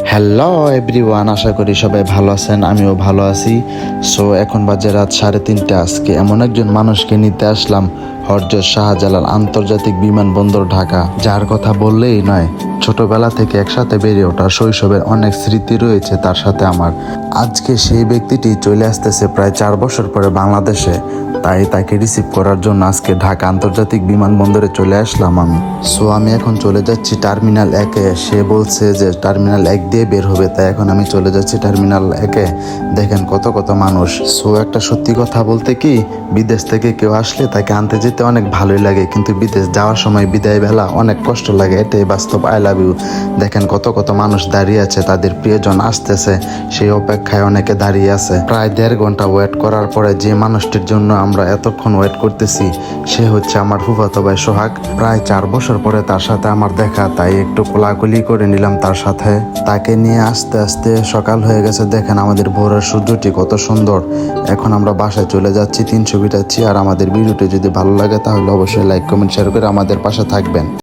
Hello everyone, আশা করি সবাই ভালো আছেন, আমিও ভালো আছি। সো এখন বাজে রাত 3:30। আজকে এমন একজন মানুষকে নিতে আসলাম হযরত শাহজালাল আন্তর্জাতিক বিমানবন্দর ঢাকা, যার কথা বললেই নয়। ছোটবেলা থেকে একসাথে বেড়ে ওঠা, শৈশবের অনেক স্মৃতি রয়েছে তার সাথে আমার। আজকে সেই ব্যক্তিটি চলে আসতেছে প্রায় 4 বছর পরে বাংলাদেশে, তাই তাকে রিসিভ করার জন্য আজকে ঢাকা আন্তর্জাতিক বিমানবন্দরে চলে আসলাম আমি। সো আমি এখন চলে যাচ্ছি টার্মিনাল 1-এ। সে বলছে যে টার্মিনাল 1 দিয়ে বের হবে, তাই এখন আমি চলে যাচ্ছি টার্মিনাল 1-এ। দেখেন কত কত মানুষ। সো একটা সত্যি কথা বলতে কি, বিদেশ থেকে কেউ আসলে তাকে আনতে যেতে অনেক ভালোই লাগে, কিন্তু বিদেশ যাওয়ার সময় বিদায় বেলা অনেক কষ্ট লাগে। এটাই বাস্তব। I love you. দেখেন কত কত মানুষ দাঁড়িয়ে আছে, তাদের প্রিয়জন আসতেছে, সেই অপেক্ষায় অনেকে দাঁড়িয়ে আছে। প্রায় 1.5 ঘন্টা ওয়েট করার পরে যে মানুষটির জন্য আমরা এতক্ষণ ওয়েট করতেছি, সে হচ্ছে আমার ফুফাতো ভাই সোহাগ। প্রায় 4 বছর পরে তার সাথে আমার দেখা, তাই একটু কোলাকুলি করে নিলাম তার সাথে। তাকে নিয়ে আস্তে আস্তে সকাল হয়ে গেছে। দেখেন আমাদের ভোরের সূর্যটি কত সুন্দর। এখন আমরা বাসায় চলে যাচ্ছি, 300 বিটাচ্ছি। আর আমাদের ভিডিওটি যদি ভালো লাগে তাহলে অবশ্যই লাইক, কমেন্ট, শেয়ার করে আমাদের পাশে থাকবেন।